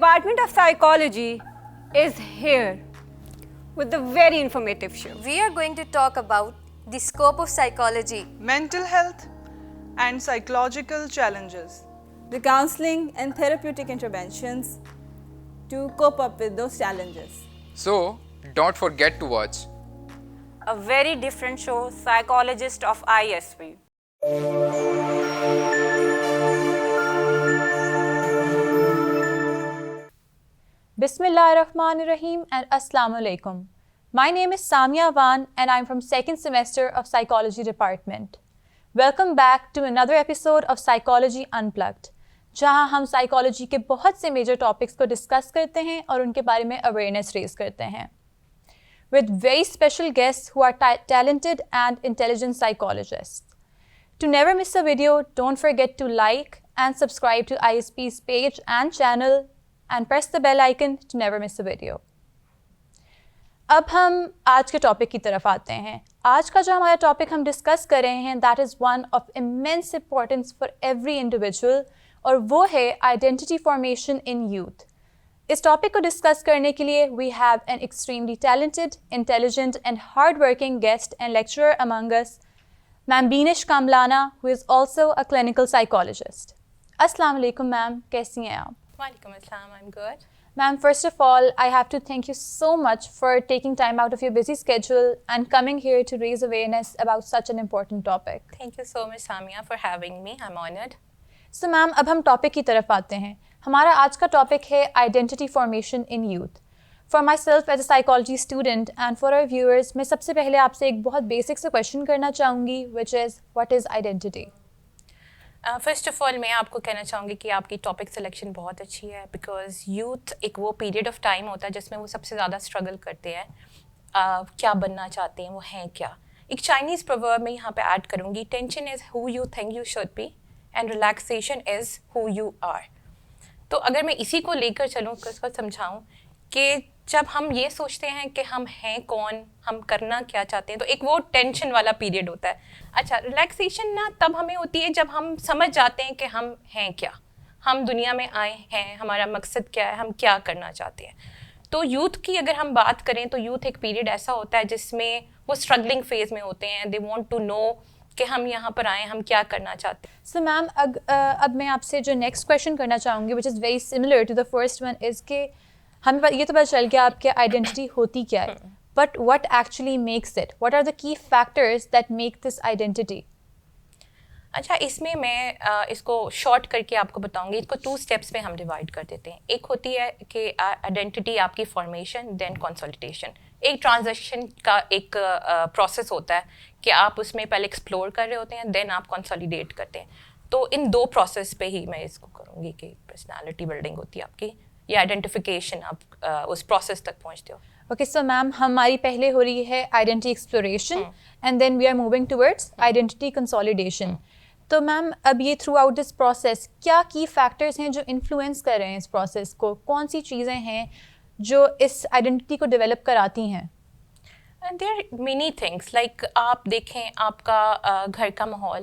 Department of Psychology is here with a very informative show. We are going to talk about the scope of psychology, mental health, and psychological challenges. The counseling and therapeutic interventions to cope up with those challenges. So, don't forget to watch A very different show, Psychologist of ISV. Bismillahirrahmanirrahim and Assalamu alaikum. My name is Samia Wan and I'm from second semester of Psychology Department. Welcome back to another episode of Psychology Unplugged, जहाँ हम psychology के बहुत से major topics को discuss करते हैं और उनके बारे में अवेयरनेस रेज करते हैं with very special guests who are talented and intelligent psychologists. To never miss a video, don't forget to like and subscribe to ISP's page and channel and press the bell icon to never miss a video. अब हम आज के topic की तरफ आते हैं. आज का जो हमारा टॉपिक हम डिस्कस कर रहे हैं that is one of immense importance for every individual और वो है आइडेंटिटी फॉर्मेशन इन यूथ. इस टॉपिक को डिस्कस करने के लिए we have an extremely talented, intelligent and hard working guest and lecturer among us, ma'am Beenish Kamlana, who is also a clinical psychologist. अस्सलाम वालेकुम मैम, कैसी हैं आप? Walaikum assalam, I'm good. Ma'am, first of all, I have to thank you so much for taking time out of your busy schedule and coming here to raise awareness about such an important topic. Thank you so much, Samia, for having me. I'm honored. So, ma'am, अब हम topic की तरफ आते हैं. हमारा आज का topic है identity formation in youth. For myself as a psychology student and for our viewers, मैं सबसे पहले आपसे एक बहुत बेसिक से क्वेश्चन करना चाहूँगी which is what is identity. First of all मैं आपको कहना चाहूँगी कि आपकी टॉपिक सिलेक्शन बहुत अच्छी है बिकॉज यूथ एक वो पीरियड ऑफ टाइम होता है जिसमें वो सबसे ज़्यादा स्ट्रगल करते हैं. क्या बनना चाहते हैं, वो हैं क्या. एक चाइनीज़ प्रोवर्ब में यहाँ पे ऐड करूँगी, tension is who you think you should be and relaxation is who you are. तो अगर मैं इसी को लेकर चलूँ, उसको समझाऊँ कि जब हम ये सोचते हैं कि हम हैं कौन, हम करना क्या चाहते हैं, तो एक वो टेंशन वाला पीरियड होता है. अच्छा, रिलैक्सेशन ना तब हमें होती है जब हम समझ जाते हैं कि हम हैं क्या, हम दुनिया में आए हैं, हमारा मकसद क्या है, हम क्या करना चाहते हैं. तो यूथ की अगर हम बात करें तो यूथ एक पीरियड ऐसा होता है जिसमें वो स्ट्रगलिंग फेज में होते हैं. दे वांट टू नो कि हम यहाँ पर आए, हम क्या करना चाहते हैं. सो मैम, अब मैं आपसे जो नेक्स्ट क्वेश्चन करना चाहूँगी which is very similar to the first one is कि हमें ये तो पता चल गया आपके आइडेंटिटी होती क्या है, but what actually makes it, what are the key factors that make this identity. अच्छा, इसमें मैं इसको शॉर्ट करके आपको बताऊंगी. इसको 2 स्टेप्स में हम डिवाइड कर देते हैं. एक होती है कि आइडेंटिटी आपकी फॉर्मेशन, देन कंसोलिडेशन. एक ट्रांजिशन का एक प्रोसेस होता है कि आप उसमें पहले एक्सप्लोर कर रहे होते हैं, देन आप कंसोलिडेट करते हैं. तो इन 2 प्रोसेस पे ही मैं इसको करूँगी कि पर्सनालिटी बिल्डिंग होती है आपकी, या आइडेंटिफिकेशन, आप उस प्रोसेस तक पहुँचते हो. ओके, सो मैम हमारी पहले हो रही है identity exploration and then we are moving towards identity consolidation. तो मैम, अब ये थ्रू आउट दिस प्रोसेस क्या की फैक्टर्स हैं जो इन्फ्लुएंस कर रहे हैं इस प्रोसेस को, कौन सी चीज़ें हैं जो इस आइडेंटिटी को डेवलप कराती हैं? There are many things. Like आप देखें आपका घर का माहौल,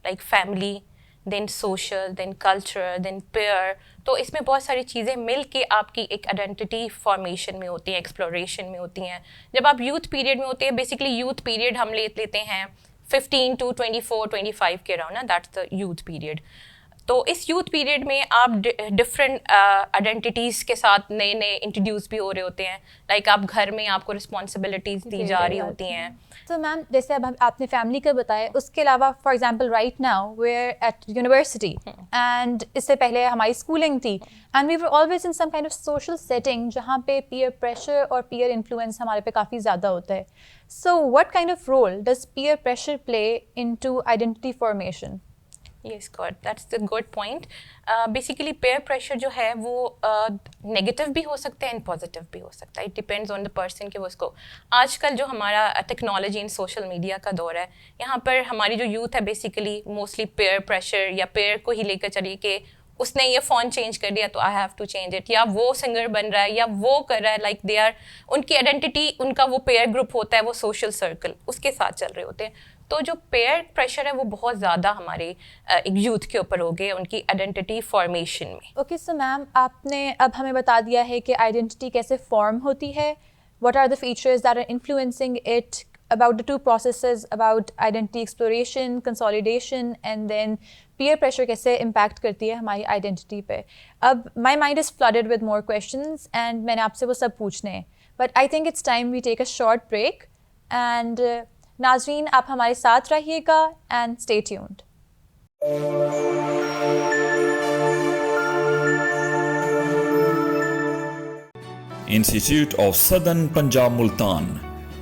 like family, then social, then culture, then peer. तो इसमें बहुत सारी चीज़ें मिल के आपकी एक आइडेंटिटी फॉर्मेशन में होती हैं, एक्सप्लोरेशन में होती हैं. जब आप यूथ पीरियड में होते हैं, बेसिकली यूथ पीरियड हम लेते हैं 15 to 24, 25 के अराउंड ना, दैट्स द यूथ पीरियड. तो इस यूथ पीरियड में आप डिफरेंट आइडेंटिटीज़ के साथ नए नए इंट्रोड्यूस भी हो रहे होते हैं. लाइक आप घर में आपको रिस्पॉन्सिबिलिटीज़ दी जा रही होती हैं. तो मैम, जैसे अब आपने फैमिली का बताया, उसके अलावा for example right now we are at university and इससे पहले हमारी स्कूलिंग थी and we were always in some kind of social setting जहाँ पे पीयर प्रेशर और पीयर इन्फ्लुएंस हमारे पे काफ़ी ज़्यादा होता है. So what kind of role does peer pressure play into identity formation? Yes, good. That's the good point. Basically, peer pressure जो है वो नेगेटिव भी हो सकता है एंड पॉजिटिव भी हो सकता है. It depends on the person कि वो उसको. आजकल जो हमारा टेक्नोलॉजी इन सोशल मीडिया का दौर है, यहाँ पर हमारी जो यूथ है बेसिकली मोस्टली पेयर प्रेशर या पेयर को ही लेकर चलिए कि उसने ये फ़ोन चेंज कर दिया तो I have to change it, या वो सिंगर बन रहा है या वो कर रहा है. लाइक दे आर, उनकी आइडेंटिटी, उनका वो पेयर ग्रुप होता है, वो सोशल सर्कल, उसके साथ चल रहे होते हैं. तो जो पेयर प्रेशर है वो बहुत ज़्यादा हमारे एक यूथ के ऊपर हो गए उनकी आइडेंटिटी फॉर्मेशन में। ओके सो मैम, आपने अब हमें बता दिया है कि आइडेंटिटी कैसे फॉर्म होती है, what are the features that are influencing it, about the two processes about identity exploration, consolidation, and then peer pressure कैसे impact करती है हमारी identity पे। अब my mind is flooded with more questions and मैंने आपसे वो सब पूछने हैं, but I think it's time we take a short break and नाज़रीन आप हमारे साथ रहिएगा and stay tuned. Institute of Southern Punjab Multan,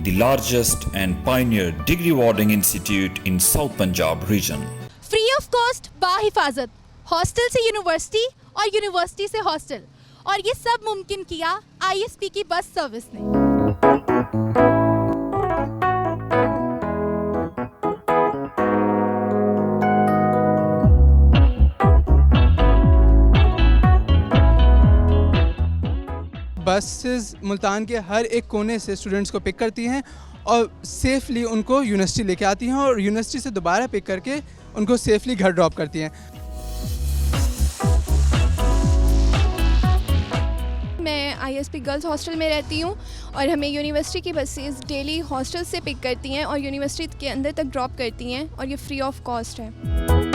the largest and pioneer degree awarding institute in South Punjab region. Free of cost बाहिफाजत, hostel से university और university से hostel, और ये सब मुमकिन किया ISP की बस सर्विस ने। बसेस मुल्तान के हर एक कोने से स्टूडेंट्स को पिक करती हैं और सेफली उनको यूनिवर्सिटी लेके आती हैं और यूनिवर्सिटी से दोबारा पिक करके उनको सेफली घर ड्रॉप करती हैं। मैं ISP गर्ल्स हॉस्टल में रहती हूँ और हमें यूनिवर्सिटी की बसेस डेली हॉस्टल से पिक करती हैं और यूनिवर्सिटी के अंदर तक ड्रॉप करती हैं, और ये फ्री ऑफ कॉस्ट है।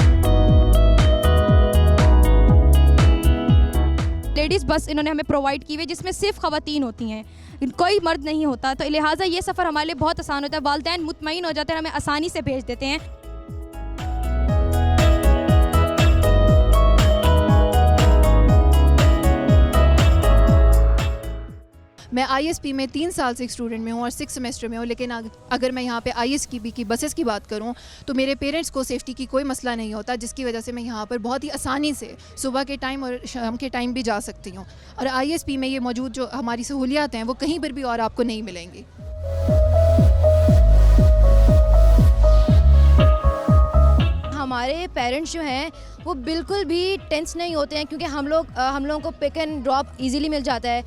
लेडीज़ बस इन्होंने हमें प्रोवाइड की हुई जिसमें सिर्फ ख़वातीन होती हैं, कोई मर्द नहीं होता, तो लिहाजा ये सफ़र हमारे लिए बहुत आसान होता है। वालिदैन मुतमईन हो जाते हैं, हमें आसानी से भेज देते हैं। मैं ISP में 3 साल से एक स्टूडेंट में हूँ और 6 सेमेस्टर में हूँ, लेकिन अगर मैं यहाँ पे ISP की बसेस की बात करूँ तो मेरे पेरेंट्स को सेफ़्टी की कोई मसला नहीं होता, जिसकी वजह से मैं यहाँ पर बहुत ही आसानी से सुबह के टाइम और शाम के टाइम भी जा सकती हूँ। और ISP में ये मौजूद जो हमारी सहूलियात हैं वो कहीं पर भी और आपको नहीं मिलेंगी। हमारे पेरेंट्स जो हैं वो बिल्कुल भी टेंस नहीं होते हैं, क्योंकि हम लोगों को पिक एंड ड्रॉप ईज़िली मिल जाता है,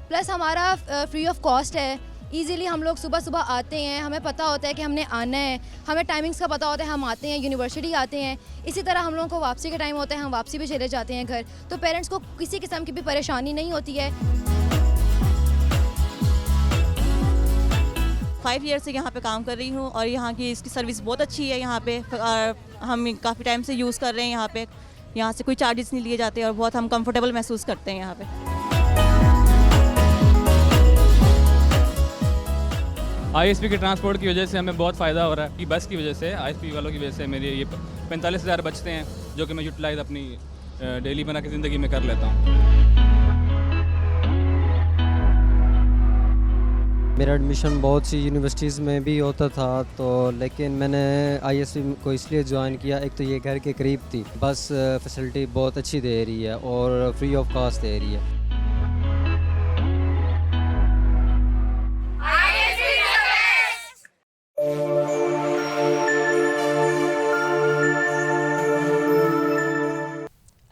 प्लस हमारा फ्री ऑफ कॉस्ट है। ईज़िली हम लोग सुबह सुबह आते हैं, हमें पता होता है कि हमने आना है, हमें टाइमिंग्स का पता होता है, हम आते हैं यूनिवर्सिटी आते हैं। इसी तरह हम लोगों को वापसी का टाइम होता है, हम वापसी भी चले जाते हैं घर, तो पेरेंट्स को किसी किस्म की भी परेशानी नहीं होती है। 5 ईयर से यहाँ पे काम कर रही हूँ और यहाँ की इसकी सर्विस बहुत अच्छी है। यहाँ पे हम काफ़ी टाइम से यूज़ कर रहे हैं। यहाँ से कोई चार्जेस नहीं लिए जाते और बहुत हम कंफर्टेबल महसूस करते हैं यहाँ पे। ISP के ट्रांसपोर्ट की वजह से हमें बहुत फ़ायदा हो रहा है। कि बस की वजह से, ISP वालों की वजह से मेरे ये 45,000 बचते हैं, जो कि मैं यूटिलाइज अपनी डेली बना के ज़िंदगी में कर लेता हूँ। मेरा एडमिशन बहुत सी यूनिवर्सिटीज़ में भी होता था, तो लेकिन मैंने ISP को इसलिए ज्वाइन किया, एक तो ये घर के करीब थी, बस फैसिलिटी बहुत अच्छी दे रही है और फ्री ऑफ कॉस्ट दे रही है।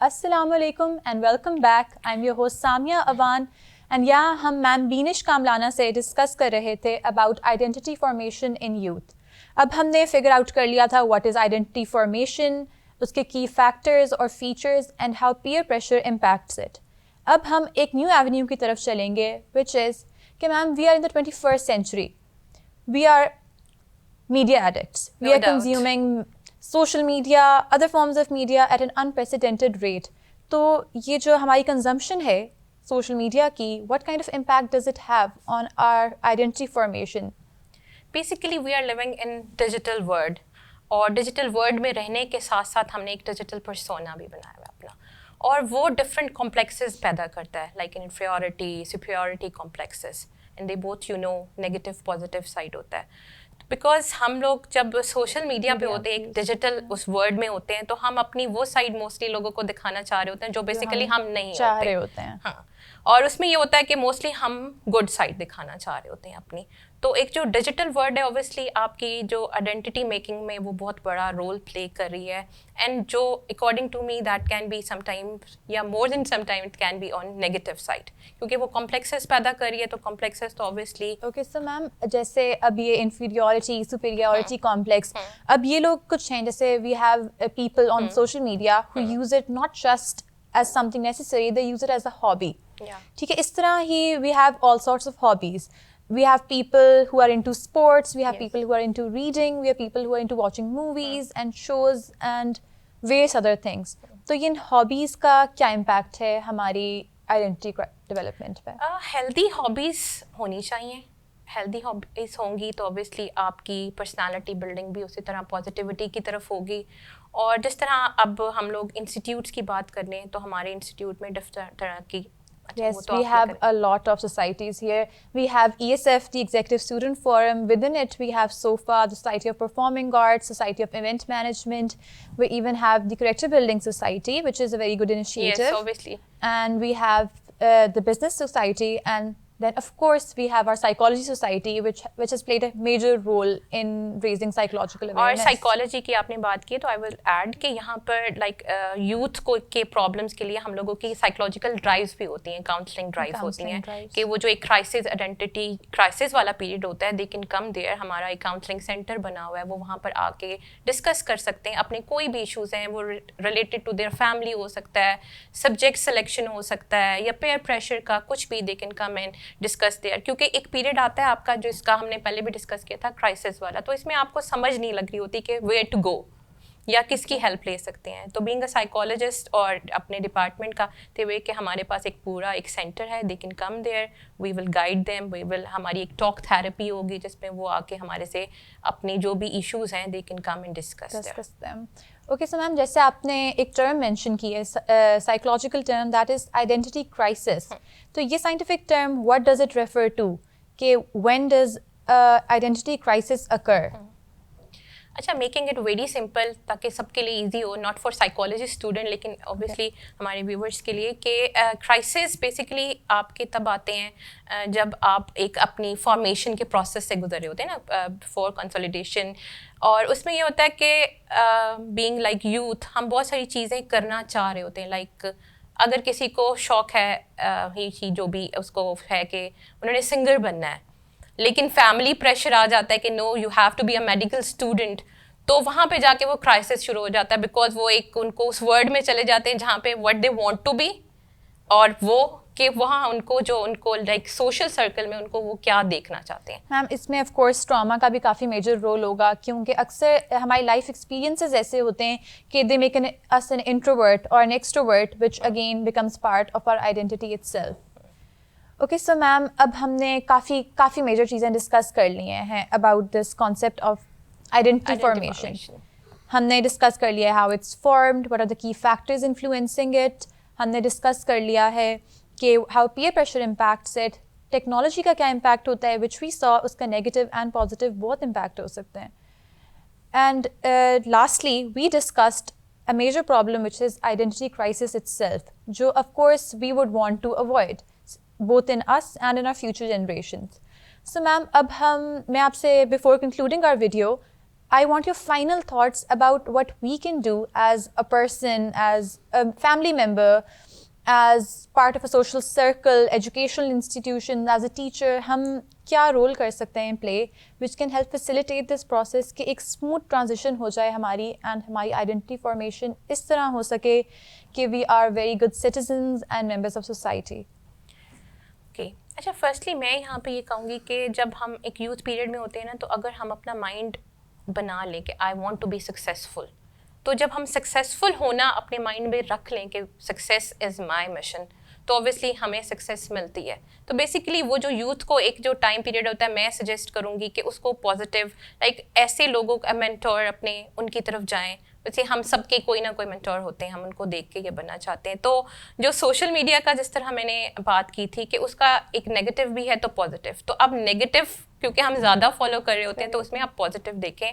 Assalamualaikum and welcome back. I'm your host Samia Awan and यहाँ हम मैम बीनिश कामलाना से डिस्कस कर रहे थे about identity formation in youth. अब हमने फिगर आउट कर लिया था what is identity formation, उसके key factors और features and how peer pressure impacts it. अब हम एक new avenue की तरफ चलेंगे which is कि ma'am we are in the 21st century. We are media addicts. We are consuming social media, other forms of media at an unprecedented rate. तो ये जो हमारी consumption है social media की, what kind of impact does it have on our identity formation? Basically, we are living in digital world, और digital world में रहने के साथ साथ हमने एक digital persona भी बनाया है अपना, और वो different complexes पैदा करता है, like inferiority, superiority complexes, and they both negative positive side होता है। बिकॉज हम लोग जब सोशल मीडिया पे होते हैं, एक डिजिटल उस वर्ड में होते हैं, तो हम अपनी वो साइड मोस्टली लोगों को दिखाना चाह रहे होते हैं जो बेसिकली हम नहीं होते हैं। हाँ, और उसमें ये होता है कि मोस्टली हम गुड साइड दिखाना चाह रहे होते हैं अपनी, तो एक जो डिजिटल वर्ल्ड है ऑब्वियसली आपकी जो आइडेंटिटी मेकिंग में वो बहुत बड़ा रोल प्ले कर रही है, एंड जो according to me that can be sometimes या more than sometime it can be on negative side, क्योंकि वो कॉम्प्लेक्सेस पैदा कर रही है। तो कॉम्प्लेक्सेस तो ऑब्वियसली ओके सो मैम, जैसे अब ये इन्फीरियरिटी सुपीरियरिटी कॉम्प्लेक्स, अब ये लोग कुछ हैं, जैसे we have people on social media who use it not just as something necessary, they use it as a hobby. ठीक है, इस तरह ही we have all sorts of hobbies. We have people who are into sports, we have people who are into reading, we have people who are into watching movies and shows and various other things. तो ये इन hobbies का क्या impact है हमारी identity development पे? Healthy hobbies होनी चाहिए. Healthy hobbies होंगी तो ऑब्वियसली आपकी पर्सनालिटी बिल्डिंग भी उसी तरह पॉजिटिविटी की तरफ होगी. और जिस तरह अब हम लोग इंस्टीट्यूट्स की बात कर रहे हैं तो हमारे इंस्टीट्यूट में डिफरेंट तरह की Yes, we have a lot of societies here. We have ESF, the Executive Student Forum. Within it, we have SOFA, the Society of Performing Arts, Society of Event Management. We even have the Character Building Society, which is a very good initiative. Yes, obviously. And we have the Business Society, and then of course we have our Psychology Society, which has played a major role in raising psychological awareness. और psychology की आपने बात की तो I will add कि यहाँ पर like youth को के प्रॉब्लम्स के लिए हम लोगों की साइकोलॉजिकल ड्राइव्स भी होती हैं, काउंसलिंग ड्राइव्स होती हैं कि वो जो एक क्राइसिस आइडेंटिटी क्राइसिस वाला पीरियड होता है दे कैन कम देयर. हमारा एक काउंसलिंग सेंटर बना हुआ है, वो वहाँ पर आके डिस्कस कर सकते हैं अपने कोई भी इशूज़ हैं, वो रिलेटेड टू देयर फैमिली हो सकता है, सब्जेक्ट सिलेक्शन हो सकता है, या पेयर प्रेशर का कुछ भी, they can come and discuss there. क्योंकि एक पीरियड आता है आपका जो इसका हमने पहले भी डिस्कस किया था क्राइसिस वाला, तो इसमें आपको समझ नहीं लग रही होती कि वेयर टू गो या किसकी हेल्प ले सकते हैं. तो बीइंग अ साइकोलॉजिस्ट और अपने डिपार्टमेंट का ते हुए कि हमारे पास एक पूरा एक सेंटर है, they can come there, we will guide them, we will, हमारी एक टॉक थेरेपी होगी जिसमें वो आके हमारे से अपने जो भी इश्यूज़ हैं they can come and discuss them. Okay so ma'am, जैसे आपने एक टर्म मेंशन की है, psychological term, that is identity crisis. तो ये scientific term what does it refer to, कि when does identity crisis occur? अच्छा, मेकिंग इट वेरी सिंपल ताकि सबके लिए इजी हो, नॉट फॉर साइकोलॉजी स्टूडेंट लेकिन ऑब्वियसली हमारे व्यूवर्स के लिए, कि क्राइसिस बेसिकली आपके तब आते हैं जब आप एक अपनी फॉर्मेशन के प्रोसेस से गुजरे होते हैं ना, फॉर कंसोलिडेशन. और उसमें ये होता है कि बीइंग लाइक यूथ हम बहुत सारी चीज़ें करना चाह रहे होते हैं. लाइक अगर किसी को शौक है ही जो भी उसको है कि उन्होंने सिंगर बनना है, लेकिन फैमिली प्रेशर आ जाता है कि no you have to be a medical student, तो वहाँ पे जाके वो क्राइसिस शुरू हो जाता है. बिकॉज वो एक उनको उस वर्ड में चले जाते हैं जहाँ पे what they want to be, और वो कि वहाँ उनको जो उनको लाइक सोशल सर्कल में उनको वो क्या देखना चाहते हैं. मैम, इसमें ऑफ कोर्स ट्रॉमा का भी काफ़ी मेजर रोल होगा, क्योंकि अक्सर हमारी लाइफ एक्सपीरियंसेस ऐसे होते हैं कि they make us an introvert or an extrovert, which again becomes part of our identity itself. Okay so ma'am, अब हमने काफ़ी मेजर चीज़ें डिस्कस कर ली हैं about this concept of identity formation. हमने डिस्कस कर लिया है how it's formed, what are the key factors influencing it. हमने डिस्कस कर लिया है कि how peer pressure impacts it. Technology का क्या इम्पैक्ट होता है, विच वी सॉ, उसका नेगेटिव एंड पॉजिटिव बहुत इम्पैक्ट हो सकते हैं. And lastly we discussed a major problem which is identity crisis itself, जो of course we would want to avoid both in us and in our future generations. So ma'am, अब मैं आपसे before concluding our video, I want your final thoughts about what we can do as a person, as a family member, as part of a social circle, educational institution, as a teacher. हम क्या role कर सकते हैं play which can help facilitate this process कि एक smooth transition हो जाए हमारी, एंड हमारी आइडेंटिटी फॉर्मेशन इस तरह हो सके कि we are very good citizens and members of society. Okay, अच्छा, फर्स्टली मैं यहाँ पे ये कहूँगी कि जब हम एक यूथ पीरियड में होते हैं ना, तो अगर हम अपना माइंड बना लें कि I want to be successful, तो जब हम सक्सेसफुल होना अपने माइंड में रख लें कि सक्सेस इज़ माई मिशन, तो ऑब्वियसली हमें सक्सेस मिलती है. तो बेसिकली वो जो यूथ को एक जो टाइम पीरियड होता है, मैं सजेस्ट करूँगी कि उसको पॉजिटिव लाइक ऐसे लोगों का मेंटोर अपने उनकी तरफ जाएं. वैसे हम सबके कोई ना कोई मेंटोर होते हैं, हम उनको देख के ये बनना चाहते हैं. तो जो सोशल मीडिया का जिस तरह मैंने बात की थी कि उसका एक नेगेटिव भी है तो पॉजिटिव, तो अब नेगेटिव क्योंकि हम ज़्यादा फॉलो कर रहे होते हैं तो उसमें आप पॉजिटिव देखें.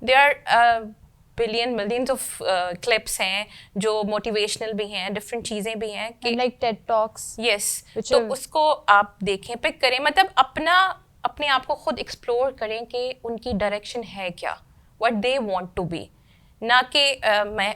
There are millions of clips हैं जो मोटिवेशनल भी हैं, डिफरेंट चीज़ें भी हैं कि लाइक टेड टॉक्स. यस, तो उसको आप देखें, पिक करें, मतलब अपना अपने आप को खुद एक्सप्लोर करें कि उनकी डायरेक्शन है क्या, what they want to be, ना कि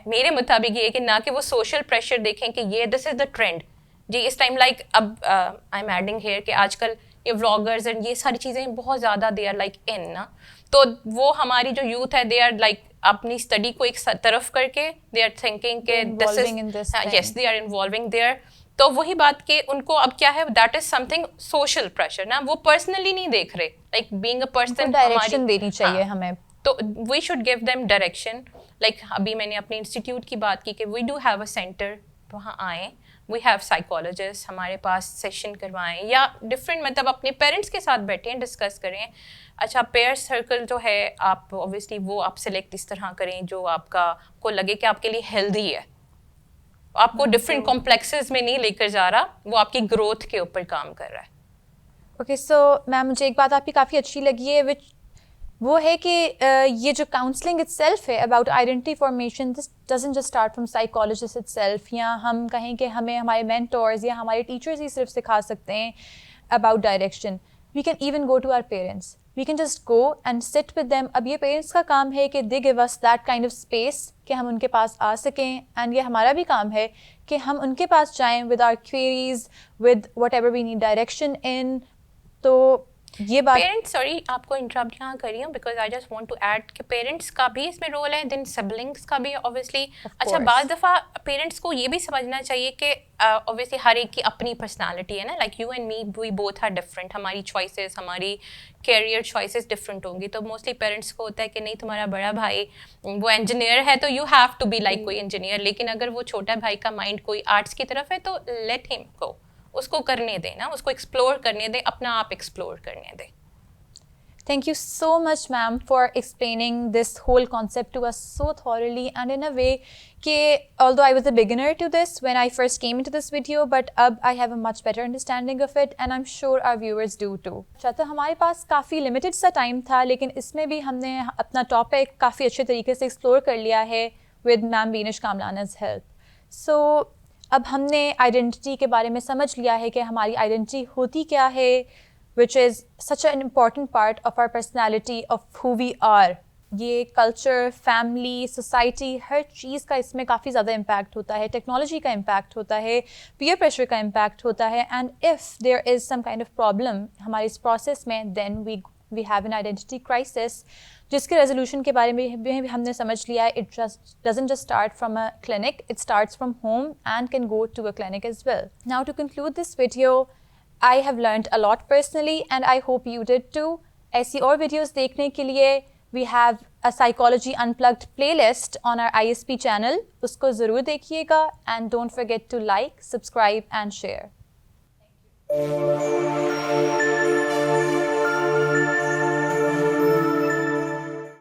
मेरे मुताबिक ये कि ना कि वो सोशल प्रेशर देखें कि ये दिस इज़ द ट्रेंड जी इस टाइम, लाइक अब आई एम एडिंग हेयर कि आजकल ये व्लॉगर्स एंड ये सारी चीज़ें बहुत ज़्यादा दे आर लाइक इन ना, तो वो हमारी जो यूथ है दे आर लाइक अपनी स्टडी को एक तरफ करके दे आर थिंकिंग के this is yes they are involving there, तो वही बात कि उनको अब क्या है, that is something social pressure ना, वो पर्सनली नहीं देख रहे, like being a person direction देनी चाहिए हमें, तो we should give them direction. Like अभी मैंने अपने इंस्टीट्यूट की बात की कि we do have a centre, वहाँ आएँ, वी हैव साइकोलॉजिस्ट, हमारे पास सेशन करवाएं या डिफरेंट मतलब अपने पेरेंट्स के साथ बैठें डिस्कस करें। अच्छा पेयर सर्कल जो है आप ऑब्वियसली वो आप सिलेक्ट इस तरह करें जो आपका को लगे कि आपके लिए हेल्दी है, आपको डिफरेंट कॉम्प्लेक्सेस में नहीं लेकर जा रहा, वो आपकी ग्रोथ के ऊपर काम कर रहा है। ओके सो मैम मुझे एक बात आपकी काफ़ी अच्छी लगी है विच वो है कि ये जो काउंसलिंग इट्सेल्फ है about identity formation, this doesn't just start from psychologist itself, या हम कहें कि हमें हमारे मेंटोर्स या हमारे टीचर्स ही सिर्फ सिखा सकते हैं about direction, we can even go to our parents, we can just go and sit with them. अब ये पेरेंट्स का काम है कि they give us that kind of space कि हम उनके पास आ सकें, एंड ये हमारा भी काम है कि हम उनके पास जाएं with our queries, with whatever we need direction in. तो ये बात पेरेंट्स, सॉरी आपको इंटरप्ट यहाँ कर रही हूँ because I just want to add कि पेरेंट्स का भी इसमें रोल है, देन सिबलिंग्स का भी ऑब्वियसली। अच्छा बाज़ दफ़ा पेरेंट्स को ये भी समझना चाहिए कि ऑब्वियसली हर एक की अपनी पर्सनालिटी है ना, like you and me we both are different, हमारी चॉइसेस हमारी कैरियर चॉइसेस डिफरेंट होंगी, तो मोस्टली पेरेंट्स को होता है कि नहीं तुम्हारा बड़ा भाई वो इंजीनियर है तो you have to be like कोई इंजीनियर, लेकिन अगर वो छोटा भाई का माइंड कोई आर्ट्स की तरफ है तो लेट हिम गो, उसको करने दें ना, उसको एक्सप्लोर करने दें, अपना आप एक्सप्लोर करने दें। Thank you so much ma'am for explaining this whole concept to us so thoroughly and in a way कि although I was a beginner to this when I first came into this video, but अब I have a much better understanding of it and I'm sure our viewers do too। अच्छा तो हमारे पास काफ़ी limited सा time था, लेकिन इसमें भी हमने अपना टॉपिक काफ़ी अच्छे तरीके से एक्सप्लोर कर लिया है with मैम बीनिश कामलाना's help। So अब हमने आइडेंटिटी के बारे में समझ लिया है कि हमारी आइडेंटिटी होती क्या है, which is such an important part of our personality of who we are। ये कल्चर, फैमिली, सोसाइटी, हर चीज़ का इसमें काफ़ी ज़्यादा इम्पैक्ट होता है, टेक्नोलॉजी का इम्पैक्ट होता है, पीयर प्रेशर का इम्पैक्ट होता है, and if there is some kind of problem हमारे इस प्रोसेस में, then we have an identity crisis, जिसके रेजोल्यूशन के बारे में भी हमने समझ लिया है। It just doesn't just start from a clinic, it starts from home and can go to a clinic as well. Now to conclude this video, I have learned a lot personally and I hope you did too। ऐसी और videos देखने के लिए we have a Psychology Unplugged playlist on our ISP channel, उसको ज़रूर देखिएगा and don't forget to like, subscribe and share।